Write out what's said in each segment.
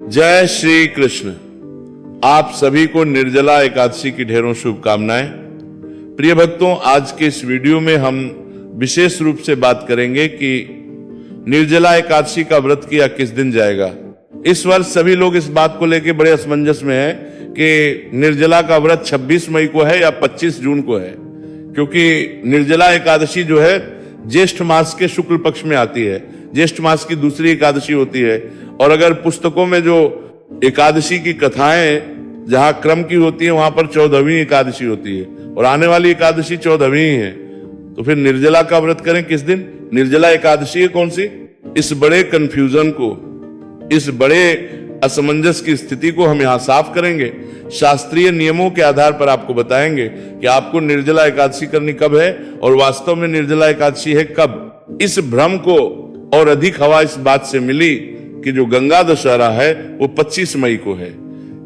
जय श्री कृष्ण। आप सभी को निर्जला एकादशी की ढेरों शुभकामनाएं। प्रिय भक्तों, आज के इस वीडियो में हम विशेष रूप से बात करेंगे कि निर्जला एकादशी का व्रत किया किस दिन जाएगा। इस वर्ष सभी लोग इस बात को लेकर बड़े असमंजस में हैं कि निर्जला का व्रत 26 मई को है या 25 जून को है, क्योंकि निर्जला एकादशी जो है ज्येष्ठ मास के शुक्ल पक्ष में आती है। ज्येष्ठ मास की दूसरी एकादशी होती है। और अगर पुस्तकों में जो एकादशी की कथाएं जहां क्रम की होती है वहां पर 14वीं एकादशी होती है और आने वाली एकादशी 14वीं ही है, तो फिर निर्जला का व्रत करें किस दिन? निर्जला एकादशी है कौन सी? इस बड़े कंफ्यूजन को, इस बड़े असमंजस की स्थिति को हम यहां साफ करेंगे। शास्त्रीय नियमों के आधार पर आपको बताएंगे कि आपको निर्जला एकादशी करनी कब है और वास्तव में निर्जला एकादशी है कब। इस भ्रम को और अधिक हवा इस बात से मिली कि जो गंगा दशहरा है वो 25 मई को है।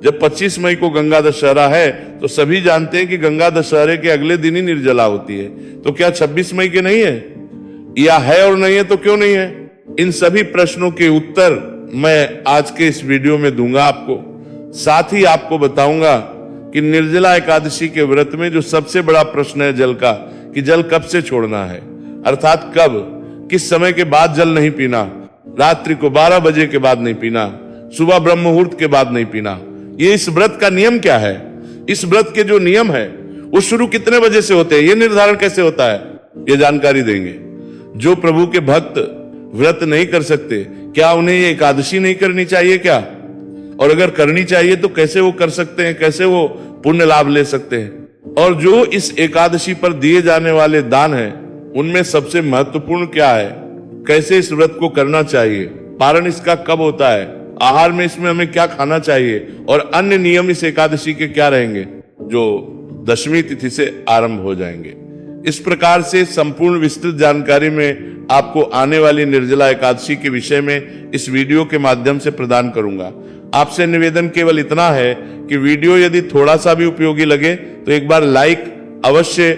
जब 25 मई को गंगा दशहरा है तो सभी जानते हैं कि गंगा दशहरे के अगले दिन ही निर्जला होती है। तो क्या 26 मई के नहीं है, या है और नहीं है तो क्यों नहीं है? इन सभी प्रश्नों के उत्तर मैं आज के इस वीडियो में दूंगा आपको। साथ ही आपको बताऊंगा कि निर्जला एकादशी के व्रत में जो सबसे बड़ा प्रश्न है जल का, कि जल कब से छोड़ना है, अर्थात कब, किस समय के बाद जल नहीं पीना। रात्रि को 12 बजे के बाद नहीं पीना, सुबह ब्रह्म मुहूर्त के बाद नहीं पीना। ये इस व्रत का नियम क्या है? इस व्रत के जो नियम है वो शुरू कितने बजे से होते हैं, ये निर्धारण कैसे होता है, ये जानकारी देंगे। जो प्रभु के भक्त व्रत नहीं कर सकते, क्या उन्हें ये एकादशी नहीं करनी चाहिए क्या? और अगर करनी चाहिए तो कैसे वो कर सकते हैं, कैसे वो पुण्य लाभ ले सकते हैं? और जो इस एकादशी पर दिए जाने वाले दान हैं उनमें सबसे महत्वपूर्ण क्या है, कैसे इस व्रत को करना चाहिए, पारण इसका कब होता है, आहार में इसमें हमें क्या खाना चाहिए, और अन्य नियम इस एकादशी के क्या रहेंगे जो दशमी तिथि से आरंभ हो जाएंगे। इस प्रकार से संपूर्ण विस्तृत जानकारी में आपको आने वाली निर्जला एकादशी के विषय में इस वीडियो के माध्यम से प्रदान करूंगा। आपसे निवेदन केवल इतना है कि वीडियो यदि थोड़ा सा भी उपयोगी लगे तो एक बार लाइक अवश्य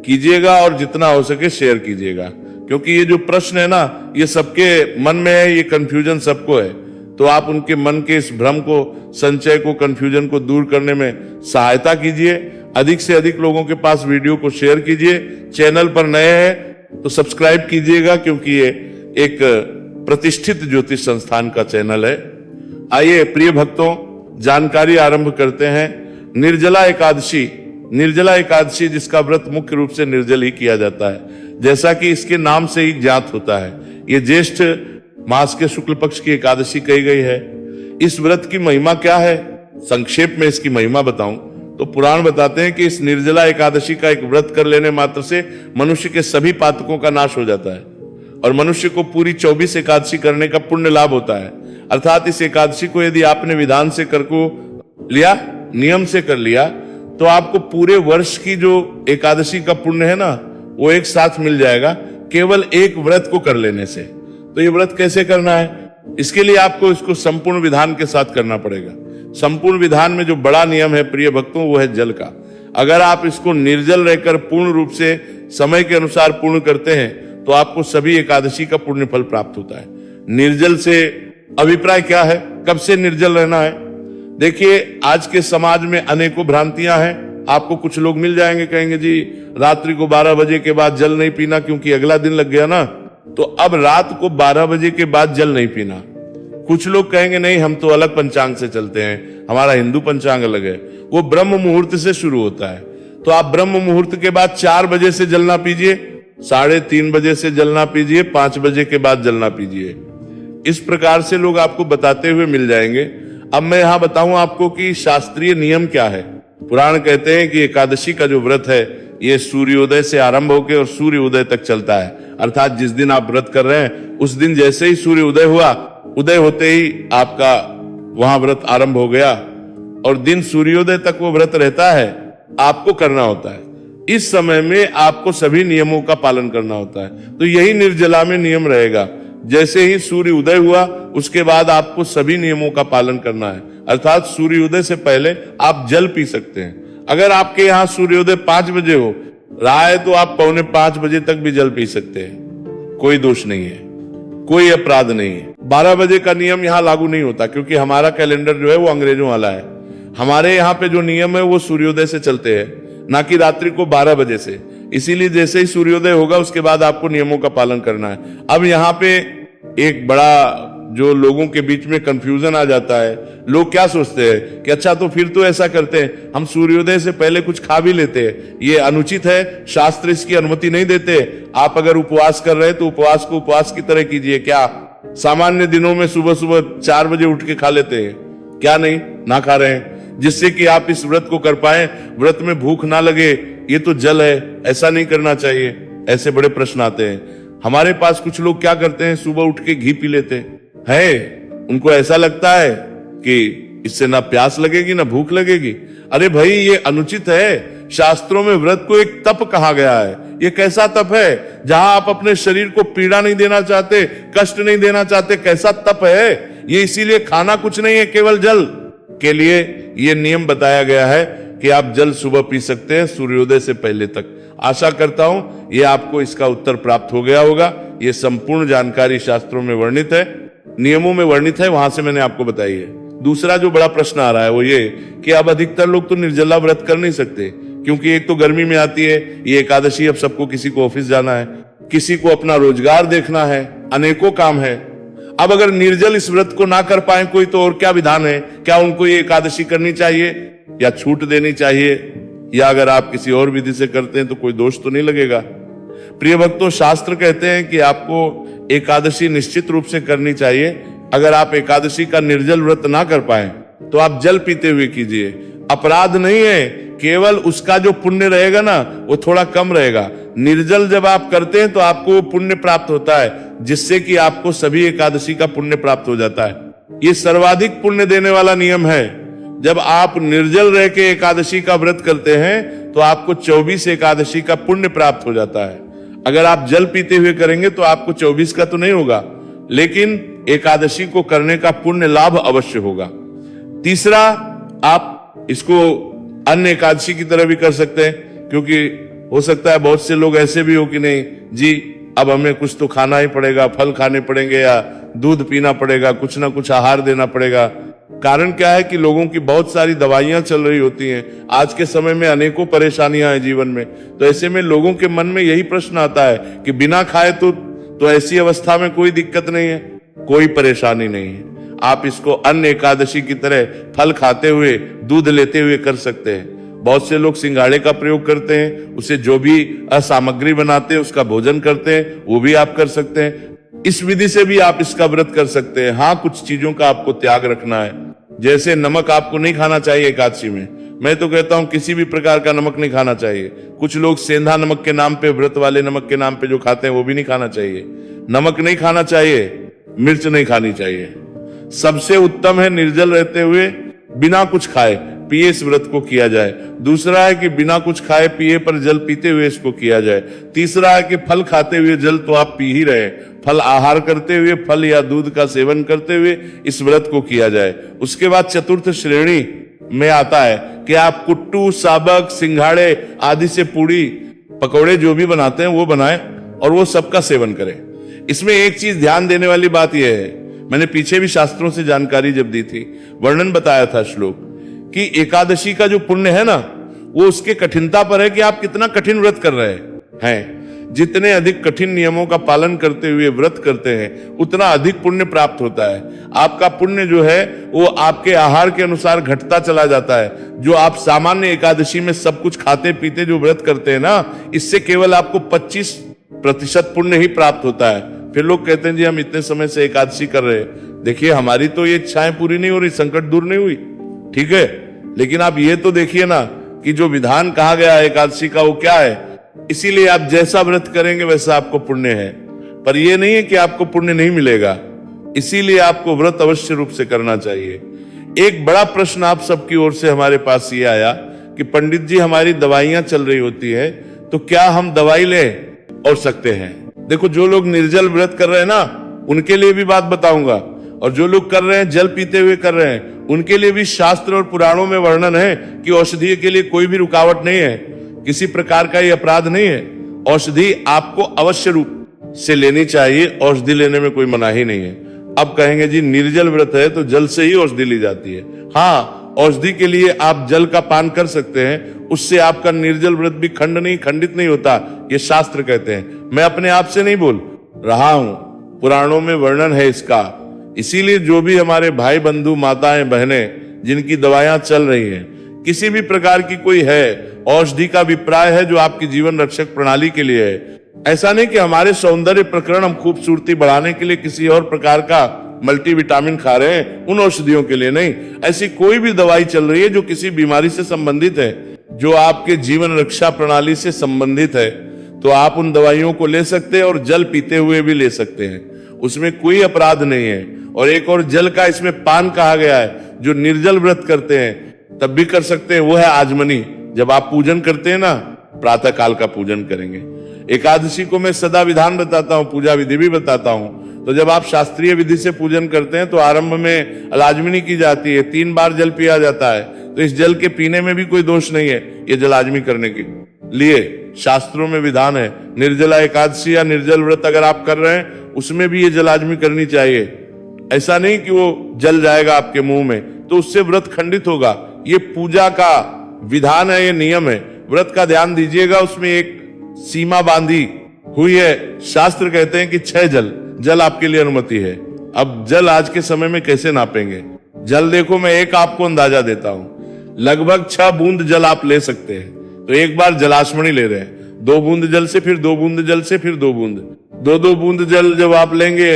कीजिएगा और जितना हो सके शेयर कीजिएगा, क्योंकि ये जो प्रश्न है ना, ये सबके मन में है, ये कंफ्यूजन सबको है। तो आप उनके मन के इस भ्रम को, संचय को, कंफ्यूजन को दूर करने में सहायता कीजिए। अधिक से अधिक लोगों के पास वीडियो को शेयर कीजिए। चैनल पर नए हैं तो सब्सक्राइब कीजिएगा, क्योंकि ये एक प्रतिष्ठित ज्योतिष संस्थान का चैनल है। आइए प्रिय भक्तों, जानकारी आरंभ करते हैं। निर्जला एकादशी, निर्जला एकादशी जिसका व्रत मुख्य रूप से निर्जल ही किया जाता है, जैसा कि इसके नाम से ही ज्ञात होता है। ये ज्येष्ठ मास के शुक्ल पक्ष की एकादशी कही गई है। इस व्रत की महिमा क्या है? संक्षेप में इसकी महिमा बताऊं तो पुराण बताते हैं कि इस निर्जला एकादशी का एक व्रत कर लेने मात्र से मनुष्य के सभी पातकों का नाश हो जाता है और मनुष्य को पूरी 24 एकादशी करने का पुण्य लाभ होता है। अर्थात इस एकादशी को यदि आपने विधान से कर को लिया, नियम से कर लिया, तो आपको पूरे वर्ष की जो एकादशी का पुण्य है ना, वो एक साथ मिल जाएगा केवल एक व्रत को कर लेने से। तो ये व्रत कैसे करना है? इसके लिए आपको इसको संपूर्ण विधान के साथ करना पड़ेगा। संपूर्ण विधान में जो बड़ा नियम है प्रिय भक्तों, वो है जल का। अगर आप इसको निर्जल रहकर पूर्ण रूप से समय के अनुसार पूर्ण करते हैं तो आपको सभी एकादशी का पुण्य फल प्राप्त होता है। निर्जल से अभिप्राय क्या है, कब से निर्जल रहना है? देखिए, आज के समाज में अनेकों भ्रांतियां हैं। आपको कुछ लोग मिल जाएंगे, कहेंगे जी रात्रि को 12 बजे के बाद जल नहीं पीना क्योंकि अगला दिन लग गया ना, तो अब रात को 12 बजे के बाद जल नहीं पीना। कुछ लोग कहेंगे नहीं, हम तो अलग पंचांग से चलते हैं, हमारा हिंदू पंचांग अलग है, वो ब्रह्म मुहूर्त से शुरू होता है। तो आप ब्रह्म मुहूर्त के बाद 4 बजे से जल ना पीजिए, 3:30 बजे से जल ना पीजिए, 5 बजे के बाद जल ना पीजिए। इस प्रकार से लोग आपको बताते हुए मिल जाएंगे। अब मैं यहां बताऊं आपको कि शास्त्रीय नियम क्या है। पुराण कहते हैं कि एकादशी का जो व्रत है ये सूर्योदय से आरंभ होकर और सूर्योदय तक चलता है। अर्थात जिस दिन आप व्रत कर रहे हैं उस दिन जैसे ही सूर्य उदय हुआ, उदय होते ही आपका वहां व्रत आरंभ हो गया और दिन सूर्योदय तक वो व्रत रहता है, आपको करना होता है। इस समय में आपको सभी नियमों का पालन करना होता है। तो यही निर्जला में नियम रहेगा। जैसे ही सूर्य उदय हुआ उसके बाद आपको सभी नियमों का पालन करना है। अर्थात सूर्योदय से पहले आप जल पी सकते हैं। अगर आपके यहाँ सूर्योदय 5 बजे हो रहा है तो आप 4:45 बजे तक भी जल पी सकते हैं। कोई दोष नहीं है, कोई अपराध नहीं है। 12 बजे का नियम यहाँ लागू नहीं होता, क्योंकि हमारा कैलेंडर जो है वो अंग्रेजों वाला है। हमारे यहाँ पे जो नियम है वो सूर्योदय से चलते हैं, ना कि रात्रि को 12 बजे से। इसीलिए जैसे ही सूर्योदय होगा उसके बाद आपको नियमों का पालन करना है। अब यहाँ पे एक बड़ा जो लोगों के बीच में कंफ्यूजन आ जाता है, लोग क्या सोचते हैं कि अच्छा तो फिर तो ऐसा करते हैं, हम सूर्योदय से पहले कुछ खा भी लेते हैं, ये अनुचित है, शास्त्र इसकी अनुमति नहीं देते। आप अगर उपवास कर रहे हैं तो उपवास को उपवास की तरह कीजिए। क्या सामान्य दिनों में सुबह सुबह 4 बजे उठ के खा लेते हैं? क्या नहीं, ना खा रहे हैं, जिससे कि आप इस व्रत को कर पाए, व्रत में भूख ना लगे। ये तो जल है, ऐसा नहीं करना चाहिए। ऐसे बड़े प्रश्न आते हैं। हमारे पास कुछ लोग क्या करते हैं, सुबह उठ के घी पी लेते हैं। उनको ऐसा लगता है कि इससे ना प्यास लगेगी ना भूख लगेगी। अरे भाई, ये अनुचित है। शास्त्रों में व्रत को एक तप कहा गया है। ये कैसा तप है जहां आप अपने शरीर को पीड़ा नहीं देना चाहते, कष्ट नहीं देना चाहते? कैसा तप है ये? इसीलिए खाना कुछ नहीं है, केवल जल के लिए ये नियम बताया गया है कि आप जल सुबह पी सकते हैं सूर्योदय से पहले तक। आशा करता हूं ये आपको इसका उत्तर प्राप्त हो गया होगा। ये संपूर्ण जानकारी शास्त्रों में वर्णित है, नियमों में वर्णित है, वहां से मैंने आपको बताई है। दूसरा जो बड़ा प्रश्न आ रहा है वो ये कि अब अधिकतर लोग तो निर्जला व्रत कर नहीं सकते, क्योंकि एक तो गर्मी में आती है ये एकादशी। अब सबको, किसी को ऑफिस जाना है, किसी को अपना रोजगार देखना है, अनेकों काम है। अब अगर निर्जल इस व्रत को ना कर पाए कोई, तो और क्या विधान है? क्या उनको ये एकादशी करनी चाहिए या छूट देनी चाहिए, या अगर आप किसी और विधि से करते हैं तो कोई दोष तो नहीं लगेगा? प्रिय भक्तों, शास्त्र कहते हैं कि आपको एकादशी निश्चित रूप से करनी चाहिए। अगर आप एकादशी का निर्जल व्रत ना कर पाए तो आप जल पीते हुए कीजिए। अपराध नहीं है, केवल उसका जो पुण्य रहेगा ना वो थोड़ा कम रहेगा। निर्जल जब आप करते हैं तो आपको वो पुण्य प्राप्त होता है, जिससे कि आपको सभी एकादशी का पुण्य प्राप्त हो जाता है। ये सर्वाधिक पुण्य देने वाला नियम है। जब आप निर्जल रह के एकादशी का व्रत करते हैं तो आपको 24 एकादशी का पुण्य प्राप्त हो जाता है। अगर आप जल पीते हुए करेंगे तो आपको 24 का तो नहीं होगा, लेकिन एकादशी को करने का पुण्य लाभ अवश्य होगा। तीसरा, आप इसको अन्य एकादशी की तरह भी कर सकते हैं, क्योंकि हो सकता है बहुत से लोग ऐसे भी हो कि नहीं जी, अब हमें कुछ तो खाना ही पड़ेगा, फल खाने पड़ेंगे या दूध पीना पड़ेगा, कुछ ना कुछ आहार देना पड़ेगा। कारण क्या है कि लोगों की बहुत सारी दवाइयां चल रही होती हैं। आज के समय में अनेकों परेशानियां हैं जीवन में, तो ऐसे में लोगों के मन में यही प्रश्न आता है कि बिना खाए तो ऐसी अवस्था में कोई दिक्कत नहीं है, कोई परेशानी नहीं है। आप इसको अन्य एकादशी की तरह फल खाते हुए, दूध लेते हुए कर सकते हैं। बहुत से लोग सिंघाड़े का प्रयोग करते हैं, उसे जो भी सामग्री बनाते हैं उसका भोजन करते हैं, वो भी आप कर सकते हैं। इस विधि से भी आप इसका व्रत कर सकते हैं। हाँ, कुछ चीजों का आपको त्याग रखना है, जैसे नमक आपको नहीं खाना चाहिए एकादशी में। मैं तो कहता हूं किसी भी प्रकार का नमक नहीं खाना चाहिए। कुछ लोग सेंधा नमक के नाम पे, व्रत वाले नमक के नाम पे जो खाते हैं वो भी नहीं खाना चाहिए। नमक नहीं खाना चाहिए, मिर्च नहीं खानी चाहिए। सबसे उत्तम है निर्जल रहते हुए बिना कुछ खाए पिए इस व्रत को किया जाए। दूसरा है कि बिना कुछ खाए पिए पर जल पीते हुए इसको किया जाए। तीसरा है कि फल खाते हुए जल तो आप पी ही रहे, फल आहार करते हुए, फल या दूध का सेवन करते हुए इस व्रत को किया जाए। उसके बाद चतुर्थ श्रेणी में आता है कि आप कुट्टू, साबक, सिंघाड़े आदि से पूड़ी पकौड़े जो भी बनाते हैं वो बनाएं और वो सबका सेवन करें। इसमें एक चीज ध्यान देने वाली बात यह है, मैंने पीछे भी शास्त्रों से जानकारी जब दी थी, वर्णन बताया था श्लोक, कि एकादशी का जो पुण्य है ना वो उसके कठिनता पर है कि आप कितना कठिन व्रत कर रहे हैं। जितने अधिक कठिन नियमों का पालन करते हुए व्रत करते हैं उतना अधिक पुण्य प्राप्त होता है। आपका पुण्य जो है वो आपके आहार के अनुसार घटता चला जाता है। जो आप सामान्य एकादशी में सब कुछ खाते पीते जो व्रत करते हैं ना, इससे केवल आपको 25% पुण्य ही प्राप्त होता है। फिर लोग कहते हैं जी हम इतने समय से एकादशी कर रहे हैं। देखिए, हमारी तो ये इच्छाएं पूरी नहीं हो रही, संकट दूर नहीं हुई, ठीक है, लेकिन आप ये तो देखिए ना कि जो विधान कहा गया है एकादशी का वो क्या है। इसीलिए आप जैसा व्रत करेंगे वैसा आपको पुण्य है, पर यह नहीं है कि आपको पुण्य नहीं मिलेगा। इसीलिए आपको व्रत अवश्य रूप से करना चाहिए। एक बड़ा प्रश्न आप सबकी ओर से हमारे पास ये आया कि पंडित जी हमारी दवाइयां चल रही होती है तो क्या हम दवाई ले और सकते हैं? देखो, जो लोग निर्जल व्रत कर रहे हैं ना उनके लिए भी बात बताऊंगा, और जो लोग कर रहे हैं जल पीते हुए कर रहे हैं उनके लिए भी शास्त्र और पुराणों में वर्णन है कि औषधि के लिए कोई भी रुकावट नहीं है, किसी प्रकार का ये अपराध नहीं है। औषधि आपको अवश्य रूप से लेनी चाहिए, औषधि लेने में कोई मनाही नहीं है। अब कहेंगे जी निर्जल व्रत है तो जल से ही औषधि ली जाती है। हाँ, औषधि के लिए आप जल का पान कर सकते हैं, उससे आपका निर्जल व्रत भी खंडित नहीं होता, ये शास्त्र कहते हैं। मैं अपने आप से नहीं बोल रहा हूं, पुराणों में वर्णन है इसका। इसीलिए जो भी हमारे भाई बंधु माताएं बहनें जिनकी दवाइयां चल रही हैं, किसी भी प्रकार की कोई है औषधि का अभिप्राय है जो आपकी जीवन रक्षक प्रणाली के लिए है, ऐसा नहीं कि हमारे सौंदर्य प्रकरण हम खूबसूरती बढ़ाने के लिए किसी और प्रकार का मल्टीविटामिन खा रहे हैं, उन औषधियों के लिए नहीं। ऐसी कोई भी दवाई चल रही है जो किसी बीमारी से संबंधित है, जो आपके जीवन रक्षा प्रणाली से संबंधित है, तो आप उन दवाइयों को ले सकते हैं और जल पीते हुए भी ले सकते हैं, उसमें कोई अपराध नहीं है। और एक और जल का इसमें पान कहा गया है, जो निर्जल व्रत करते हैं तब भी कर सकते हैं, वो है आजमनी। जब आप पूजन करते हैं ना, प्रातः काल का पूजन करेंगे। एकादशी को मैं सदा विधान बताता हूं, पूजा विधि भी बताता हूं। तो जब आप शास्त्रीय विधि से पूजन करते हैं तो आरंभ में अलाजमनी की जाती है, 3 बार जल पिया जाता है। तो इस जल के पीने में भी कोई दोष नहीं है, ये जलाजमी करने के लिए शास्त्रों में विधान है। निर्जला एकादशी या निर्जल व्रत अगर आप कर रहे हैं, उसमें भी ये जलाजमी करनी चाहिए। ऐसा नहीं कि वो जल जाएगा आपके मुंह में, तो उससे व्रत खंडित होगा। ये पूजा का विधान है, ये नियम है। व्रत का ध्यान दीजिएगा, उसमें एक सीमा बांधी हुई है। शास्त्र कहते हैं कि 6 जल आपके लिए अनुमति है। अब जल आज के समय में कैसे नापेंगे? जल देखो, मैं एक आपको अंदाजा देता हूं, लगभग 6 बूंद जल आप ले सकते हैं। तो एक बार जलाशमणि ले रहे हैं, 2 बूंद जल से, फिर 2 बूंद जल से, फिर 2 बूंद, 2 बूंद जल जब आप लेंगे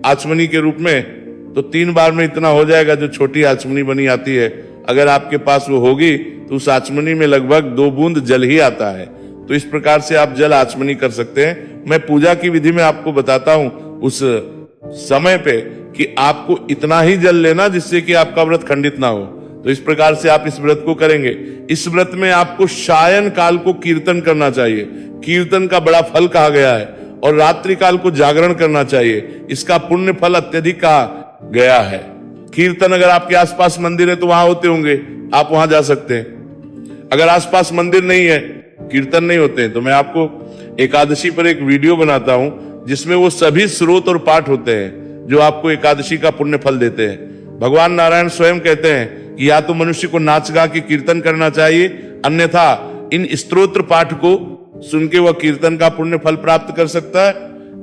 आचमनी के रूप में, तो 3 बार में इतना हो जाएगा जो छोटी आचमनी बनी आती है। अगर आपके पास वो होगी तो उस आचमनी में लगभग 2 बूंद जल ही आता है। तो इस प्रकार से आप जल आचमनी कर सकते हैं। मैं पूजा की विधि में आपको बताता हूं उस समय पे कि आपको इतना ही जल लेना जिससे कि आपका व्रत खंडित ना हो। तो इस प्रकार से आप इस व्रत को करेंगे। इस व्रत में आपको सायं काल को कीर्तन करना चाहिए, कीर्तन का बड़ा फल कहा गया है। और रात्रि काल को जागरण करना चाहिए, इसका पुण्य फल अत्यधिक कहा गया है। कीर्तन अगर आपके आसपास मंदिर है तो वहां होते होंगे, आप वहां जा सकते हैं। अगर आसपास मंदिर नहीं है, कीर्तन नहीं होते हैं, तो मैं आपको एकादशी पर एक वीडियो बनाता हूं जिसमें वो सभी स्रोत और पाठ होते हैं जो आपको एकादशी का पुण्य फल देते हैं। भगवान नारायण स्वयं कहते हैं कि या तो मनुष्य को नाच गा के कीर्तन करना चाहिए, अन्यथा इन स्तोत्र पाठ को सुन के वह कीर्तन का पुण्य फल प्राप्त कर सकता है,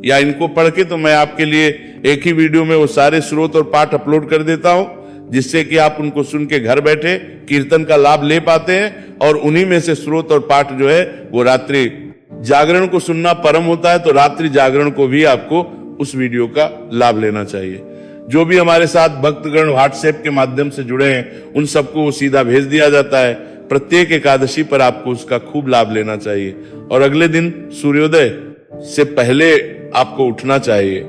या इनको पढ़ के। तो मैं आपके लिए एक ही वीडियो में वो सारे स्रोत और पाठ अपलोड कर देता हूं, जिससे कि आप उनको सुन के घर बैठे कीर्तन का लाभ ले पाते हैं। और उन्हीं में से स्रोत और पाठ जो है वो रात्रि जागरण को सुनना परम होता है, तो रात्रि जागरण को भी आपको उस वीडियो का लाभ लेना चाहिए। जो भी हमारे साथ भक्तगण व्हाट्सएप के माध्यम से जुड़े हैं, उन सबको वो सीधा भेज दिया जाता है। प्रत्येक एकादशी पर आपको उसका खूब लाभ लेना चाहिए। और अगले दिन सूर्योदय से पहले आपको उठना चाहिए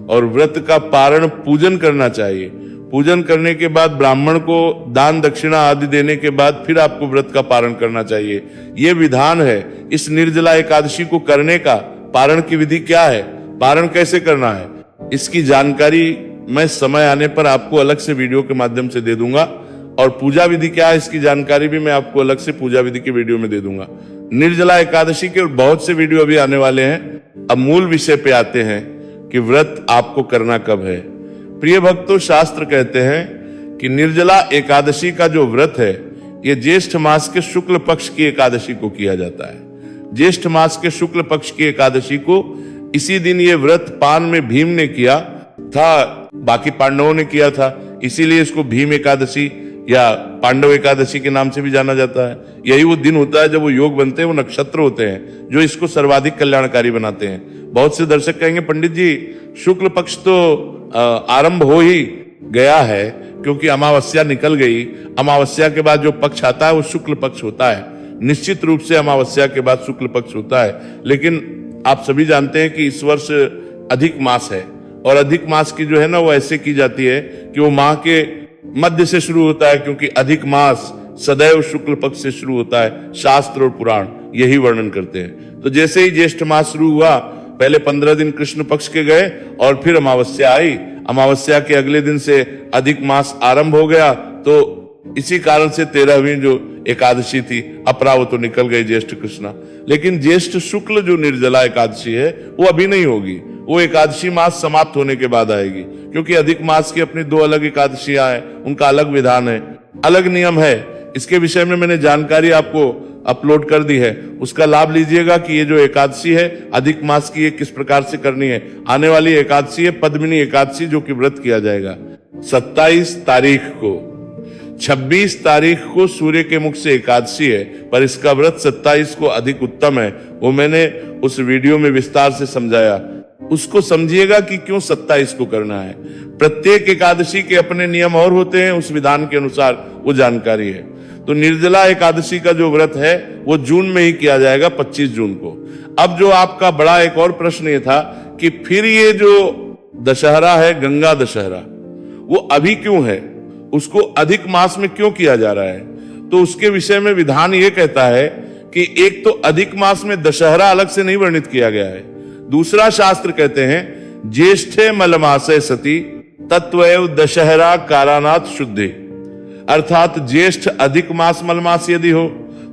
और व्रत का पारण पूजन करना चाहिए। पूजन करने के बाद ब्राह्मण को दान दक्षिणा आदि देने के बाद फिर आपको व्रत का पारण करना चाहिए। ये विधान है इस निर्जला एकादशी को करने का। पारण की विधि क्या है, पारण कैसे करना है, इसकी जानकारी मैं समय आने पर आपको अलग से वीडियो के माध्यम से दे दूंगा। और पूजा विधि क्या है, इसकी जानकारी भी मैं आपको अलग से पूजा विधि के वीडियो में दे दूंगा। निर्जला एकादशी के बहुत से वीडियो अभी आने वाले हैं। अब मूल विषय पे आते हैं कि व्रत आपको करना कब है। प्रिय भक्तों, शास्त्र कहते हैं कि निर्जला एकादशी का जो व्रत है, ये ज्येष्ठ मास के शुक्ल पक्ष की एकादशी को किया जाता है। ज्येष्ठ मास के शुक्ल पक्ष की एकादशी को इसी दिन ये व्रत पान में भीम ने किया था, बाकी पांडवों ने किया था, इसीलिए इसको भीम एकादशी या पांडव एकादशी के नाम से भी जाना जाता है। यही वो दिन होता है जब वो योग बनते हैं, वो नक्षत्र होते हैं जो इसको सर्वाधिक कल्याणकारी बनाते हैं। बहुत से दर्शक कहेंगे पंडित जी शुक्ल पक्ष तो आरंभ हो ही गया है, क्योंकि अमावस्या निकल गई। अमावस्या के बाद जो पक्ष आता है वो शुक्ल पक्ष होता है। निश्चित रूप से अमावस्या के बाद शुक्ल पक्ष होता है, लेकिन आप सभी जानते हैं कि इस वर्ष अधिक मास है। और अधिक मास की जो है ना, वो ऐसे की जाती है कि वो माह के मध्य से शुरू होता है, क्योंकि अधिक मास सदैव शुक्ल पक्ष से शुरू होता है। शास्त्र और पुराण यही वर्णन करते हैं। तो जैसे ही ज्येष्ठ मास शुरू हुआ, पहले 15 दिन कृष्ण पक्ष के गए और फिर अमावस्या आई। अमावस्या के अगले दिन से अधिक मास आरंभ हो गया। तो इसी कारण से 13वीं जो एकादशी थी अपरा, वो तो निकल गई ज्येष्ठ कृष्णा। लेकिन ज्येष्ठ शुक्ल जो निर्जला एकादशी है वो अभी नहीं होगी, वो एकादशी मास समाप्त होने के बाद आएगी, क्योंकि अधिक मास की अपनी 2 अलग एकादशियां हैं, उनका अलग विधान है, अलग नियम है। इसके विषय में मैंने जानकारी आपको अपलोड कर दी है, उसका लाभ लीजिएगा कि ये जो एकादशी है अधिक मास की, ये किस प्रकार से करनी है। आने वाली एकादशी है पद्मिनी एकादशी, जो कि व्रत किया जाएगा 27 तारीख को। 26 तारीख को सूर्य के मुख से एकादशी है, पर इसका व्रत 27 को अधिक उत्तम है। वो मैंने उस वीडियो में विस्तार से समझाया, उसको समझिएगा कि क्यों 27 को करना है। प्रत्येक एकादशी के अपने नियम और होते हैं, उस विधान के अनुसार वो जानकारी है। तो निर्जला एकादशी का जो व्रत है वो जून में ही किया जाएगा, 25 जून को। अब जो आपका बड़ा एक और प्रश्न ये था कि फिर ये जो दशहरा है, गंगा दशहरा, वो अभी क्यों है, उसको अधिक मास में क्यों किया जा रहा है? तो उसके विषय में विधान ये कहता है कि एक तो अधिक मास में दशहरा अलग से नहीं वर्णित किया गया है, दूसरा शास्त्र कहते हैं ज्येष्ठे मलमासे सती तत्वैव दशहरा कारणात् शुद्धि, अर्थात ज्येष्ठ अधिक मास मलमास यदि हो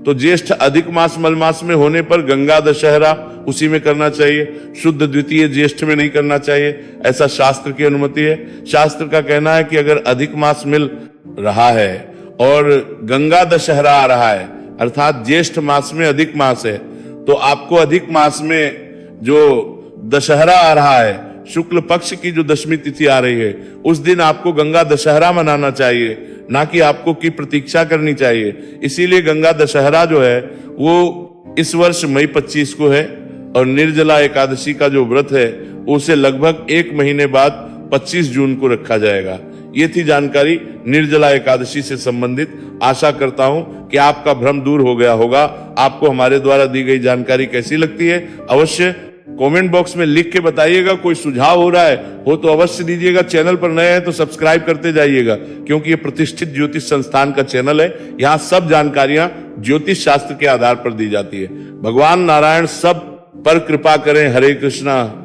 तो ज्येष्ठ अधिक मास मलमास में होने पर गंगा दशहरा उसी में करना चाहिए, शुद्ध द्वितीय ज्येष्ठ में नहीं करना चाहिए, ऐसा शास्त्र की अनुमति है। शास्त्र का कहना है कि अगर अधिक मास मिल रहा है और गंगा दशहरा आ रहा है, अर्थात ज्येष्ठ मास में अधिक मास है, तो आपको अधिक मास में जो दशहरा आ रहा है, शुक्ल पक्ष की जो दशमी तिथि आ रही है, उस दिन आपको गंगा दशहरा मनाना चाहिए, ना कि आपको की प्रतीक्षा करनी चाहिए। इसीलिए गंगा दशहरा जो है वो इस वर्ष मई 25 को है, और निर्जला एकादशी का जो व्रत है उसे लगभग 1 महीने बाद 25 जून को रखा जाएगा। ये थी जानकारी निर्जला एकादशी से संबंधित। आशा करता हूं कि आपका भ्रम दूर हो गया होगा। आपको हमारे द्वारा दी गई जानकारी कैसी लगती है अवश्य कमेंट बॉक्स में लिख के बताइएगा। कोई सुझाव हो रहा है हो तो अवश्य दीजिएगा। चैनल पर नए हैं तो सब्सक्राइब करते जाइएगा, क्योंकि ये प्रतिष्ठित ज्योतिष संस्थान का चैनल है। यहाँ सब जानकारियां ज्योतिष शास्त्र के आधार पर दी जाती है। भगवान नारायण सब पर कृपा करें। हरे कृष्णा।